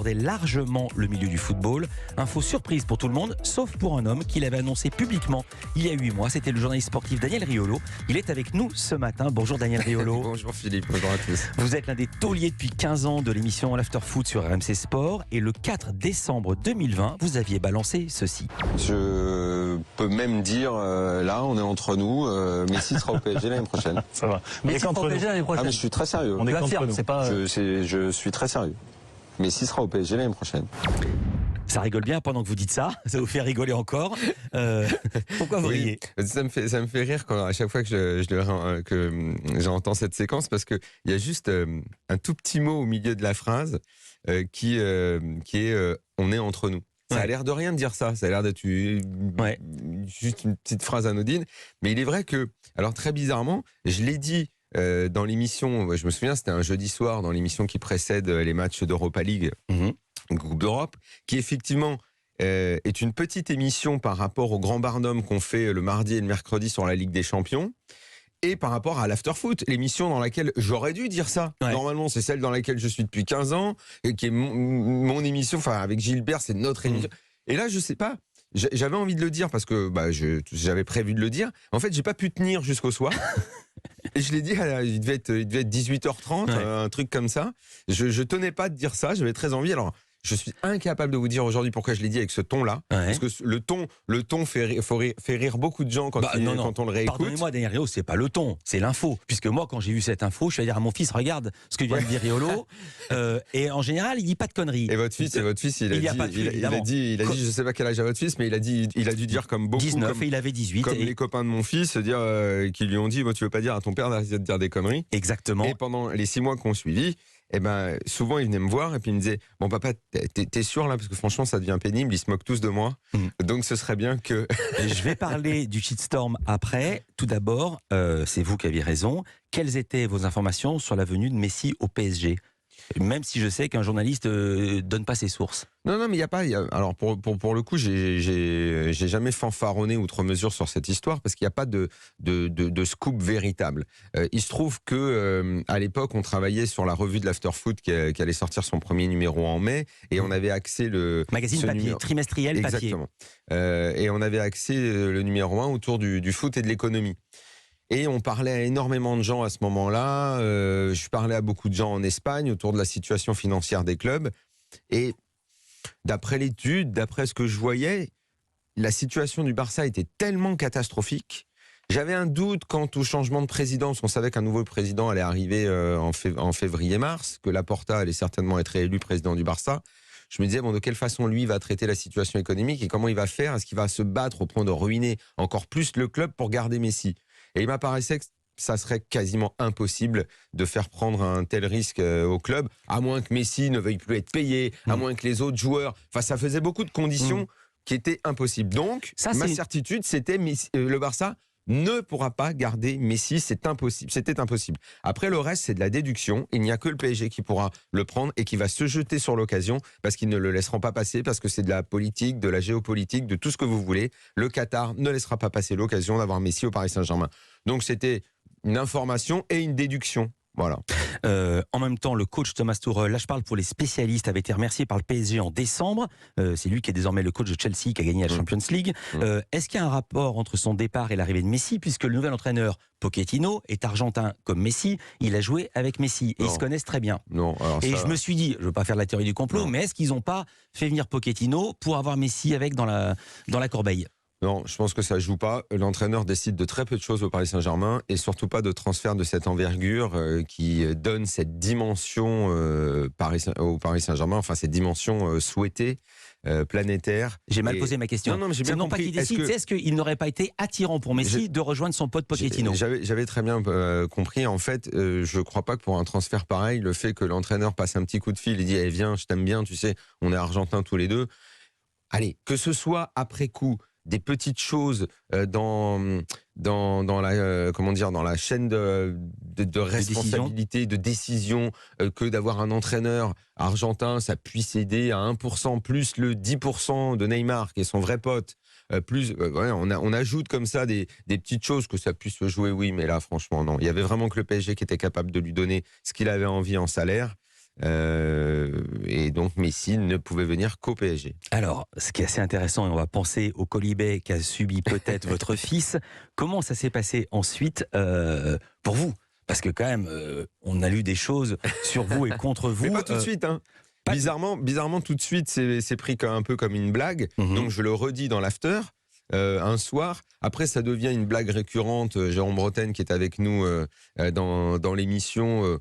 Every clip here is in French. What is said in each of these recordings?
débordait largement le milieu du football. Info surprise pour tout le monde, sauf pour un homme qui l'avait annoncé publiquement il y a 8 mois. C'était le journaliste sportif Daniel Riolo. Il est avec nous ce matin. Bonjour Daniel Riolo. Bonjour Philippe, bonjour à tous. Vous êtes l'un des tauliers depuis 15 ans de l'émission L'After Foot sur RMC Sport. Et le 4 décembre 2020, vous aviez balancé ceci. Je peux même dire, là on est entre nous, Messi sera au PSG l'année prochaine. Ça va. Messi sera au PSG l'année prochaine. Ah mais je suis très sérieux. On est Tu contre affirmes, nous. c'est pas... Je suis très sérieux. Messi sera au PSG l'année prochaine. Ça rigole bien pendant que vous dites ça. Ça vous fait rigoler encore. Pourquoi vous riez ? Ça me fait rire à chaque fois que j'entends cette séquence parce qu'il y a juste un tout petit mot au milieu de la phrase qui est on est entre nous. Ça a l'air de rien de dire ça. Ça a l'air d'être juste une petite phrase anodine. Mais il est vrai que, alors très bizarrement, je l'ai dit dans l'émission, je me souviens, c'était un jeudi soir dans l'émission qui précède les matchs d'Europa League, Coupe d'Europe, qui effectivement est une petite émission par rapport au grand barnum qu'on fait le mardi et le mercredi sur la Ligue des Champions. Et par rapport à l'Afterfoot, l'émission dans laquelle j'aurais dû dire ça. Ouais. Normalement, c'est celle dans laquelle je suis depuis 15 ans, et qui est mon émission, enfin avec Gilbert, c'est notre émission. Et là, je sais pas, j'avais envie de le dire parce que j'avais prévu de le dire. En fait, j'ai pas pu tenir jusqu'au soir. Et je l'ai dit, il devait être 18h30, un truc comme ça. Je tenais pas de dire ça, j'avais très envie. Alors, je suis incapable de vous dire aujourd'hui pourquoi je l'ai dit avec ce ton-là. Parce que le ton fait rire beaucoup de gens quand on le réécoute. Pardonnez-moi, Daniel Riolo, c'est pas le ton, c'est l'info. Puisque moi, quand j'ai vu cette info, je suis allé dire à mon fils, regarde ce que vient de dire Riolo. Et en général, il dit pas de conneries. Et votre fils, il a dit, je sais pas quel âge a votre fils, mais il a dû dire comme beaucoup. 19 et il avait 18. Comme les copains de mon fils, qui lui ont dit, tu veux pas dire à ton père d'arrêter de dire des conneries. Exactement. Et pendant les 6 mois qu'on suivi, souvent il venait me voir et puis il me disait, bon papa, t'es sûr là, parce que franchement ça devient pénible, ils se moquent tous de moi, donc ce serait bien que... Je vais parler du shitstorm après. Tout d'abord, c'est vous qui avez raison. Quelles étaient vos informations sur la venue de Messi au PSG ? Même si je sais qu'un journaliste donne pas ses sources. Non, mais il y a pas. Alors pour le coup, j'ai jamais fanfaronné outre mesure sur cette histoire parce qu'il n'y a pas de scoop véritable. Il se trouve que à l'époque, on travaillait sur la revue de l'Afterfoot qui allait sortir son premier numéro en mai et on avait accès le magazine papier, trimestriel papier. Exactement. Et on avait accès le numéro 1 autour du foot et de l'économie. Et on parlait à énormément de gens à ce moment-là. Je parlais à beaucoup de gens en Espagne autour de la situation financière des clubs. Et d'après l'étude, d'après ce que je voyais, la situation du Barça était tellement catastrophique. J'avais un doute quant au changement de présidence. On savait qu'un nouveau président allait arriver en février-mars, que Laporta allait certainement être réélu président du Barça. Je me disais, de quelle façon lui va traiter la situation économique et comment il va faire ? Est-ce qu'il va se battre au point de ruiner encore plus le club pour garder Messi ? Et il m'apparaissait que ça serait quasiment impossible de faire prendre un tel risque au club, à moins que Messi ne veuille plus être payé, à moins que les autres joueurs... Enfin, ça faisait beaucoup de conditions qui étaient impossibles. Donc, ma certitude, c'était le Barça ne pourra pas garder Messi, c'est impossible. C'était impossible. Après, le reste, c'est de la déduction. Il n'y a que le PSG qui pourra le prendre et qui va se jeter sur l'occasion parce qu'ils ne le laisseront pas passer, parce que c'est de la politique, de la géopolitique, de tout ce que vous voulez. Le Qatar ne laissera pas passer l'occasion d'avoir Messi au Paris Saint-Germain. Donc, c'était une information et une déduction. Voilà. En même temps, le coach Thomas Tuchel, là je parle pour les spécialistes, avait été remercié par le PSG en décembre. C'est lui qui est désormais le coach de Chelsea qui a gagné la Champions League. Est-ce qu'il y a un rapport entre son départ et l'arrivée de Messi, puisque le nouvel entraîneur Pochettino est argentin comme Messi, il a joué avec Messi et ils se connaissent très bien. Je me suis dit, je ne veux pas faire la théorie du complot, mais est-ce qu'ils n'ont pas fait venir Pochettino pour avoir Messi avec dans la corbeille ? Non, je pense que ça ne joue pas. L'entraîneur décide de très peu de choses au Paris Saint-Germain et surtout pas de transfert de cette envergure qui donne cette dimension au Paris Saint-Germain, enfin cette dimension souhaitée, planétaire. J'ai mal posé ma question. Non, mais j'ai bien compris. Pas qu'il décide, est-ce qu'il n'aurait pas été attirant pour Messi de rejoindre son pote Pochettino ? J'avais très bien compris. En fait, je ne crois pas que pour un transfert pareil, le fait que l'entraîneur passe un petit coup de fil et dit viens, je t'aime bien, tu sais, on est argentins tous les deux. Allez, que ce soit après coup, des petites choses dans la chaîne de responsabilité, de décision, que d'avoir un entraîneur argentin, ça puisse aider à 1% plus le 10% de Neymar, qui est son vrai pote. On ajoute comme ça des petites choses que ça puisse se jouer, oui, mais là, franchement, non. Il y avait vraiment que le PSG qui était capable de lui donner ce qu'il avait envie en salaire. Et donc Messi ne pouvait venir qu'au PSG. Alors, ce qui est assez intéressant, et on va penser au colibet qu'a subi peut-être votre fils, comment ça s'est passé ensuite pour vous? Parce que quand même, on a lu des choses sur vous et contre vous. Mais pas tout de suite, hein. Bizarrement, tout de suite, c'est pris un peu comme une blague. Donc je le redis dans l'after. Un soir. Après, ça devient une blague récurrente. Jérôme Bretagne, qui est avec nous dans l'émission,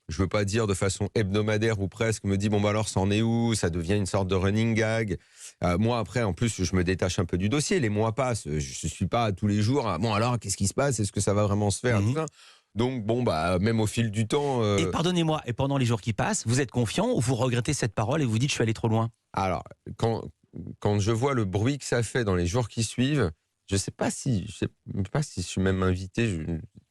je veux pas dire de façon hebdomadaire ou presque, me dit bon bah alors ça en est où? Ça devient une sorte de running gag. Moi après, en plus, je me détache un peu du dossier. Les mois passent. Je suis pas tous les jours. Bon alors, qu'est-ce qui se passe? Est-ce que ça va vraiment se faire? Tout ça. Donc bon bah même au fil du temps. Et pardonnez-moi. Et pendant les jours qui passent, vous êtes confiant ou vous regrettez cette parole et vous dites je suis allé trop loin? Alors quand je vois le bruit que ça fait dans les jours qui suivent, je sais pas si je suis même invité.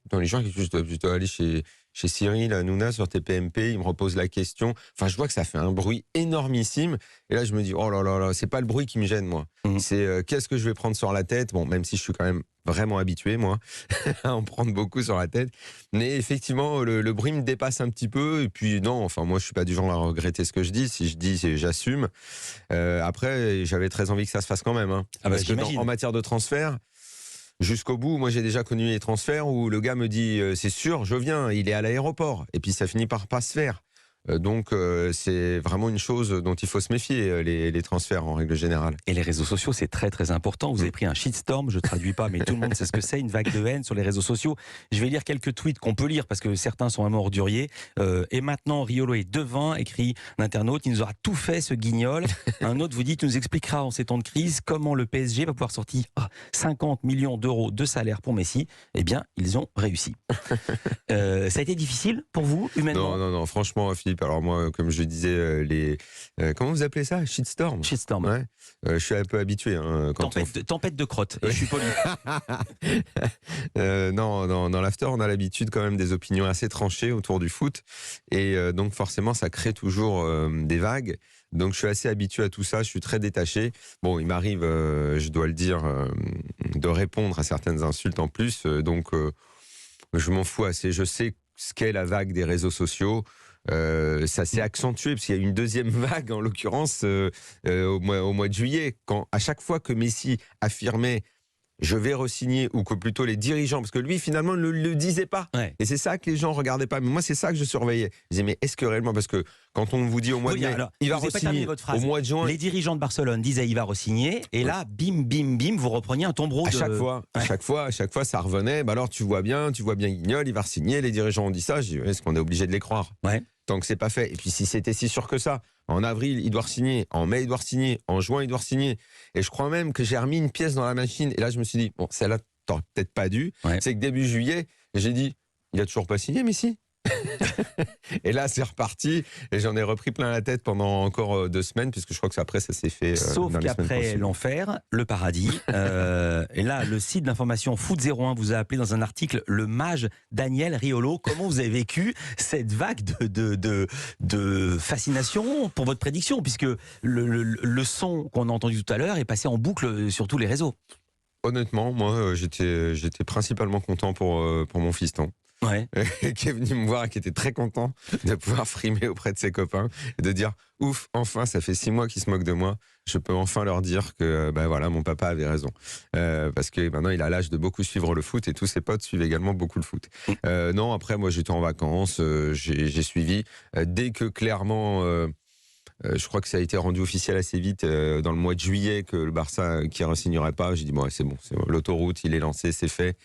Dans les jours qui suivent, je dois aller chez Cyril Hanouna sur TPMP, il me repose la question. Enfin, je vois que ça fait un bruit énormissime. Et là, je me dis, oh là là là, c'est pas le bruit qui me gêne, moi. C'est qu'est-ce que je vais prendre sur la tête. Bon, même si je suis quand même vraiment habitué, moi, à en prendre beaucoup sur la tête. Mais effectivement, le bruit me dépasse un petit peu. Et puis, non, enfin, moi, je suis pas du genre à regretter ce que je dis. Si je dis, j'assume. Après, j'avais très envie que ça se fasse quand même. Hein. Parce que en matière de transfert, jusqu'au bout, moi j'ai déjà connu les transferts où le gars me dit c'est sûr, je viens, il est à l'aéroport. Et puis ça finit par pas se faire. Donc c'est vraiment une chose dont il faut se méfier, les transferts en règle générale. Et les réseaux sociaux, c'est très très important. Vous avez pris un shitstorm, je ne traduis pas, mais tout le monde sait ce que c'est, une vague de haine sur les réseaux sociaux. Je vais lire quelques tweets qu'on peut lire parce que certains sont vraiment orduriers. Et maintenant, Riolo est devin, écrit un internaute, il nous aura tout fait ce guignol. Un autre vous dit, tu nous expliqueras en ces temps de crise comment le PSG va pouvoir sortir 50 millions d'euros de salaire pour Messi. Eh bien, ils ont réussi. Ça a été difficile pour vous, humainement? Non, franchement, Philippe, alors moi, comme je disais, comment vous appelez ça? Shitstorm. Shitstorm. Ouais. Je suis un peu habitué. Hein, tempête de crotte, et je suis poli. Non, dans l'after, on a l'habitude quand même des opinions assez tranchées autour du foot. Et donc forcément, ça crée toujours des vagues. Donc je suis assez habitué à tout ça, je suis très détaché. Bon, il m'arrive, je dois le dire, de répondre à certaines insultes en plus. Donc je m'en fous assez. Je sais ce qu'est la vague des réseaux sociaux. Ça s'est accentué parce qu'il y a eu une deuxième vague en l'occurrence au mois de juillet, quand à chaque fois que Messi affirmait je vais re-signer, ou que plutôt les dirigeants, parce que lui finalement ne le disait pas, et c'est ça que les gens regardaient pas, mais moi c'est ça que je surveillais. Je disais mais est-ce que réellement, parce que quand on vous dit au mois de mai il va re-signer, au mois de juin, les dirigeants de Barcelone disaient il va re-signer, et là bim bim bim vous repreniez un tombereau. À chaque fois ça revenait. Bah alors tu vois bien Guignol, il va re-signer, les dirigeants ont dit ça. Je dis est-ce qu'on est obligé de les croire? Tant que c'est pas fait. Et puis si c'était si sûr que ça, en avril il doit signer, en mai il doit signer, en juin il doit signer. Et je crois même que j'ai remis une pièce dans la machine. Et là je me suis dit bon, celle-là t'aurais peut-être pas dû. C'est que début juillet, j'ai dit il a toujours pas signé, Messi. Et là c'est reparti et j'en ai repris plein la tête pendant encore 2 semaines, puisque je crois que après ça s'est fait sauf qu'après l'enfer, le paradis. Et là le site d'information Foot 01 vous a appelé dans un article le mage Daniel Riolo. Comment vous avez vécu cette vague de fascination pour votre prédiction, puisque le son qu'on a entendu tout à l'heure est passé en boucle sur tous les réseaux? Honnêtement, moi j'étais principalement content pour mon fiston. Qui est venu me voir et qui était très content de pouvoir frimer auprès de ses copains et de dire ouf, enfin ça fait 6 mois qu'ils se moquent de moi, je peux enfin leur dire que voilà, mon papa avait raison, parce que maintenant il a l'âge de beaucoup suivre le foot et tous ses potes suivent également beaucoup le foot. Non, après moi j'étais en vacances, j'ai suivi dès que clairement je crois que ça a été rendu officiel assez vite dans le mois de juillet que le Barça qui ne re-signerait pas. J'ai dit bon, c'est bon, l'autoroute il est lancé, c'est fait.